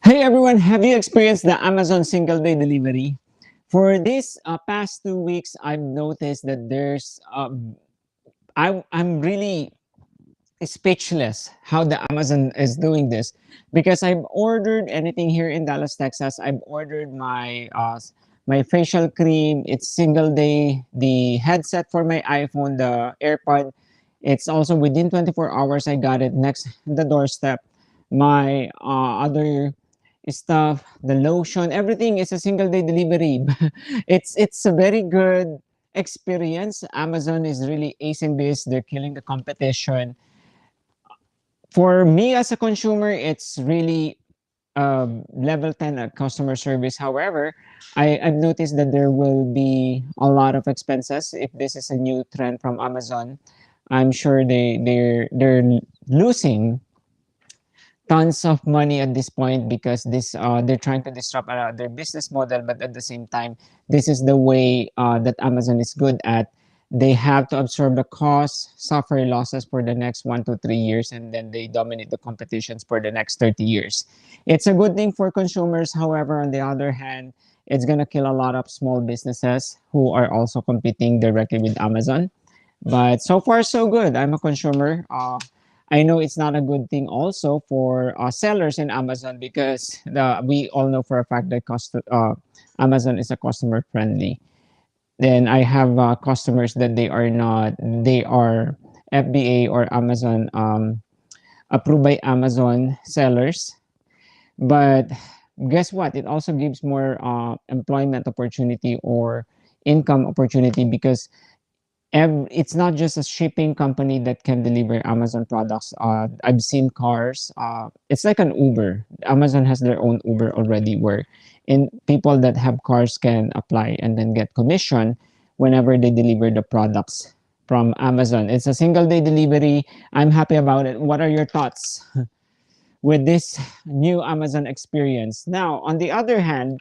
Hey everyone, have you experienced the Amazon single day delivery? For this past 2 weeks, I've noticed that I'm really speechless how the Amazon is doing this because I've ordered anything here in Dallas, Texas. I've ordered my facial cream. It's single day. The headset for my iPhone, the AirPod. It's also within 24 hours. I got it next the doorstep. My other stuff, the lotion, everything is a single day delivery. It's a very good experience. Amazon is really acing this. They're killing the competition. For me as a consumer, it's really level 10 at customer service. However, I've noticed that there will be a lot of expenses if this is a new trend from Amazon. I'm sure they're losing tons of money at this point because this they're trying to disrupt their business model, but at the same time this is the way that Amazon is good at. They have to absorb the costs, suffer losses for the next 1 to 3 years, and then they dominate the competitions for the next 30 years. It's a good thing for consumers. However, on the other hand, it's going to kill a lot of small businesses who are also competing directly with Amazon. But so far, so good. I'm a consumer. I know it's not a good thing also for sellers in Amazon because we all know for a fact that Amazon is a customer friendly. Then I have customers that they are not, they are FBA or Amazon approved by Amazon sellers. But guess what? It also gives more employment opportunity or income opportunity because it's not just a shipping company that can deliver Amazon products. I've seen cars. It's like an Uber. Amazon has their own Uber already, where in people that have cars can apply and then get commission whenever they deliver the products from Amazon. It's a single day delivery. I'm happy about it. What are your thoughts with this new Amazon experience? Now, on the other hand,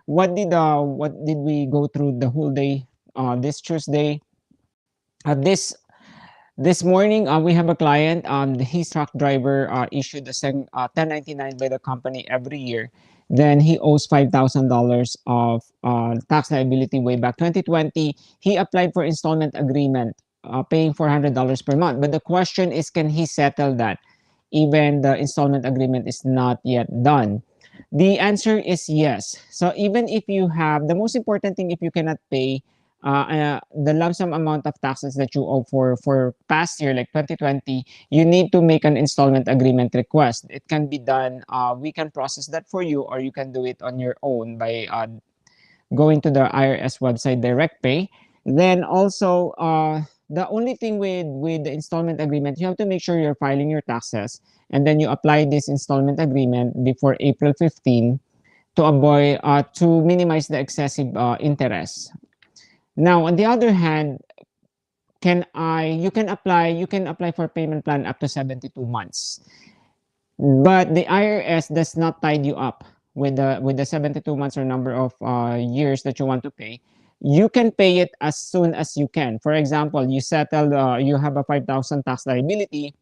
what did we go through the whole day this Tuesday? This morning, we have a client. His truck driver issued a 1099 by the company every year. Then he owes $5,000 of tax liability way back 2020. He applied for installment agreement, paying $400 per month. But the question is, can he settle that? Even the installment agreement is not yet done. The answer is yes. So even if you have, the most important thing, if you cannot pay the lump sum amount of taxes that you owe for past year, like 2020, you need to make an installment agreement request. It can be done. We can process that for you, or you can do it on your own by going to the IRS website, Direct Pay. Then also, the only thing with the installment agreement, you have to make sure you're filing your taxes, and then you apply this installment agreement before April 15 to avoid to minimize the excessive interest. Now, on the other hand, you can apply for payment plan up to 72 months. But the IRS does not tie you up with the 72 months or number of years that you want to pay. You can pay it as soon as you can. For example, you have a 5,000 tax liability,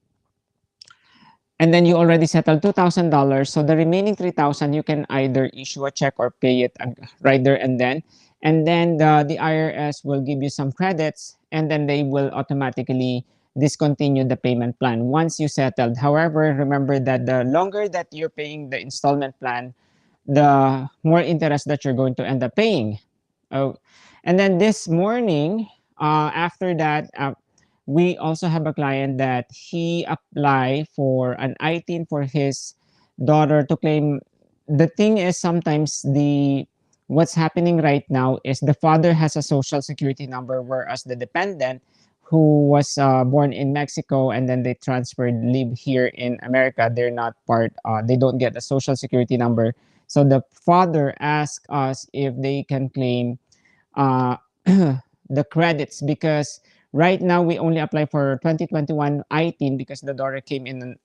and then you already settled $2,000. So the remaining 3,000, you can either issue a check or pay it right there and then. And then the IRS will give you some credits, and then they will automatically discontinue the payment plan once you settled. However, remember that the longer that you're paying the installment plan, the more interest that you're going to end up paying. Oh, and then this morning, after that, we also have a client that he applied for an ITIN for his daughter to claim. The thing is, sometimes the what's happening right now is the father has a social security number, whereas the dependent who was born in Mexico and then they transferred live here in America, they're not part, they don't get a social security number. So the father asked us if they can claim uh, the credits because right now we only apply for 2021 ITIN because the daughter came in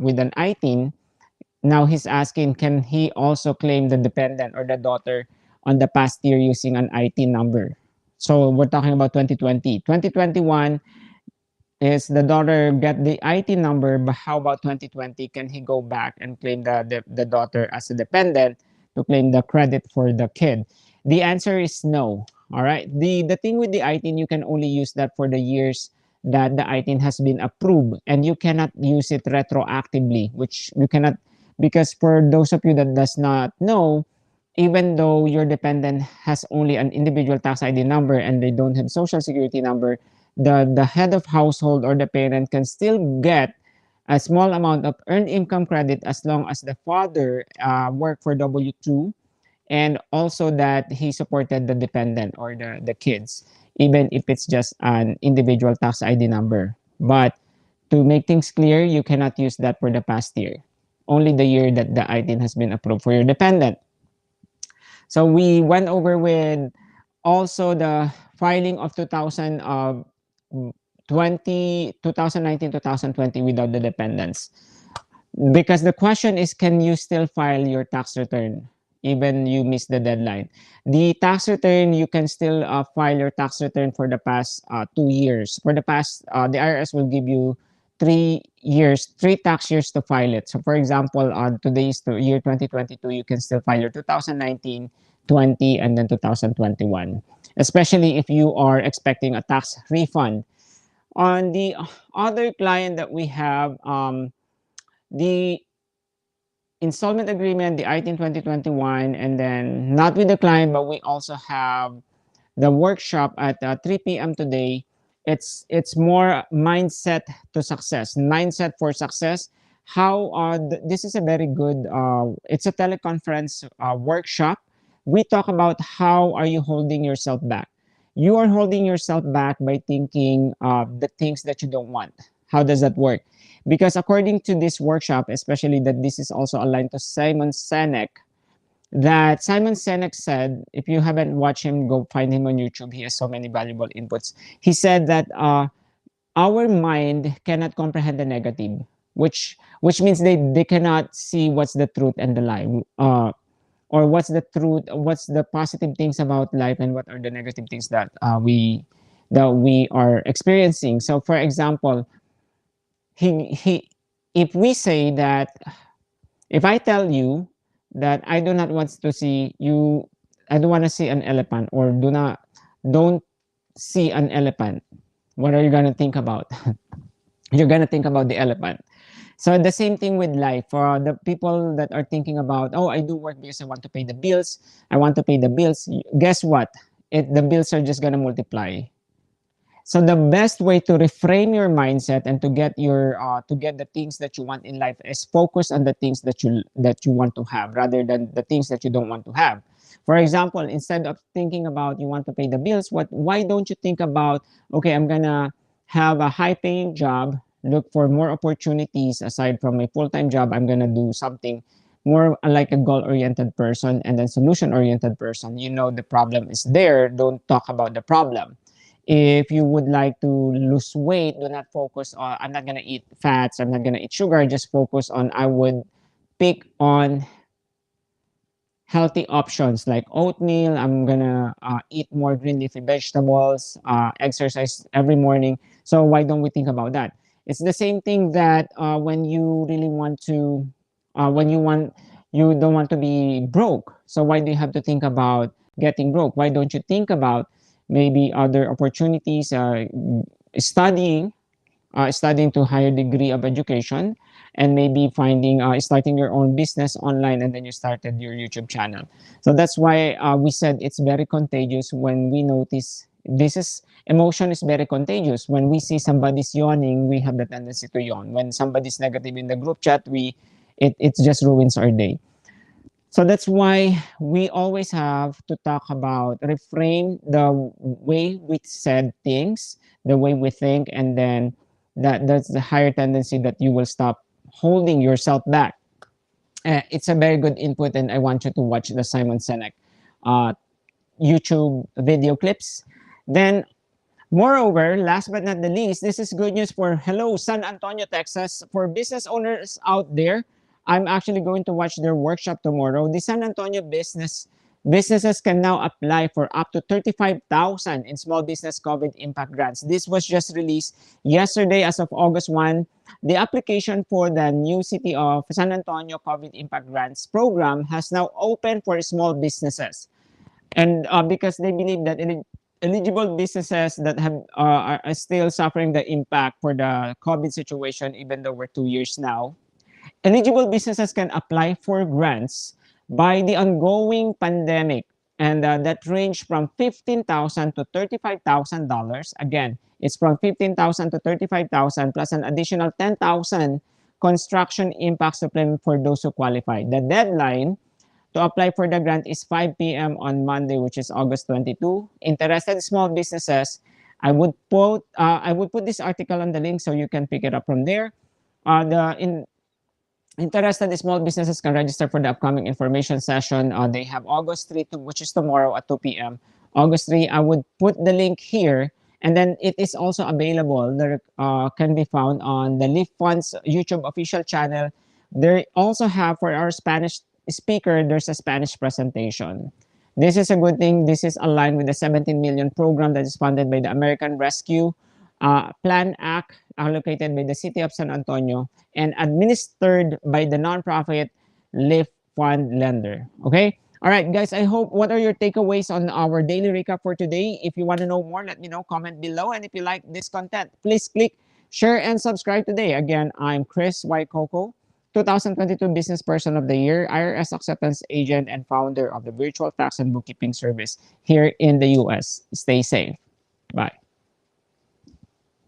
with an ITIN. Now he's asking, can he also claim the dependent or the daughter on the past year using an ITIN number? So we're talking about 2020. 2021, is the daughter get the ITIN number, but how about 2020? Can he go back and claim the daughter as a dependent to claim the credit for the kid? The answer is no. All right. The thing with the ITIN, you can only use that for the years that the ITIN has been approved, and you cannot use it retroactively, which you cannot, because for those of you that does not know, even though your dependent has only an individual tax ID number and they don't have social security number, the head of household or the parent can still get a small amount of earned income credit as long as the father worked for W-2, and also that he supported the dependent or the kids, even if it's just an individual tax ID number. But to make things clear, you cannot use that for the past year. Only the year that the ITIN has been approved for your dependent. So we went over with also the filing of 2019, 2020 without the dependents. Because the question is, can you still file your tax return even you miss the deadline? The tax return, you can still file your tax return for the past 2 years. For the past, the IRS will give you 3 years, 3 tax years to file it. So for example, on today's year 2022, you can still file your 2019, 20, and then 2021, especially if you are expecting a tax refund. On the other client that we have, the installment agreement, the ITIN 2021, and then not with the client, but we also have the workshop at 3 p.m. today. It's more mindset to success, mindset for success. How this is a very good. It's a teleconference workshop. We talk about how are you holding yourself back. You are holding yourself back by thinking the things that you don't want. How does that work? Because according to this workshop, especially that this is also aligned to Simon Sinek, that Simon Sinek said, if you haven't watched him, go find him on YouTube. He has so many valuable inputs. He said that our mind cannot comprehend the negative, which means they cannot see what's the truth and the lie, or what's the truth, what's the positive things about life, and what are the negative things that we are experiencing. So, for example, he if we say that, if I tell you that I do not want to see you, I don't want to see an elephant, or don't see an elephant, what are you going to think about? You're going to think about the elephant. So the same thing with life. For the people that are thinking about, oh, I do work because I want to pay the bills, I want to pay the bills, guess what? The bills are just going to multiply. So the best way to reframe your mindset and to get the things that you want in life is focus on the things that you want to have, rather than the things that you don't want to have. For example, instead of thinking about you want to pay the bills, why don't you think about, okay, I'm gonna have a high paying job, look for more opportunities aside from my full-time job. I'm gonna do something more like a goal-oriented person and then solution-oriented person. You know the problem is there, don't talk about the problem. If you would like to lose weight, do not focus on, I'm not going to eat fats, I'm not going to eat sugar. Just focus on, I would pick on healthy options like oatmeal. I'm going to eat more green leafy vegetables, exercise every morning. So why don't we think about that? It's the same thing that when you really want to, you don't want to be broke. So why do you have to think about getting broke? Why don't you think about maybe other opportunities, studying, studying to higher degree of education, and maybe finding, starting your own business online, and then you started your YouTube channel. So that's why we said it's very contagious when we notice emotion is very contagious. When we see somebody's yawning, we have the tendency to yawn. When somebody's negative in the group chat, it just ruins our day. So that's why we always have to talk about, reframe the way we said things, the way we think, and then that's the higher tendency that you will stop holding yourself back. It's a very good input, and I want you to watch the Simon Sinek YouTube video clips. Then, moreover, last but not the least, this is good news for, hello, San Antonio, Texas. For business owners out there, I'm actually going to watch their workshop tomorrow. The San Antonio Business businesses can now apply for up to 35,000 in small business COVID impact grants. This was just released yesterday as of August 1. The application for the new City of San Antonio COVID impact grants program has now opened for small businesses. And because they believe that eligible businesses that are still suffering the impact for the COVID situation, even though we're 2 years now, eligible businesses can apply for grants by the ongoing pandemic, and that range from $15,000 to $35,000. Again, it's from $15,000 to $35,000 plus an additional $10,000 construction impact supplement for those who qualify. The deadline to apply for the grant is 5 p.m. on Monday, which is August 22. Interested small businesses, I would put this article on the link so you can pick it up from there. Interested small businesses can register for the upcoming information session. They have August 3, which is tomorrow at 2 p.m. August 3, I would put the link here. And then it is also available. There can be found on the Leaf Funds YouTube official channel. They also have, for our Spanish speaker, there's a Spanish presentation. This is a good thing. This is aligned with the 17 million program that is funded by the American Rescue Plan Act, allocated by the City of San Antonio and administered by the nonprofit Leaf Fund Lender. Okay? All right, guys, I hope, what are your takeaways on our daily recap for today? If you want to know more, let me know, comment below. And if you like this content, please click share and subscribe today. Again, I'm Chris Waikoko, 2022 Business Person of the Year, IRS Acceptance Agent, and founder of the Virtual Tax and Bookkeeping Service here in the US. Stay safe. Bye.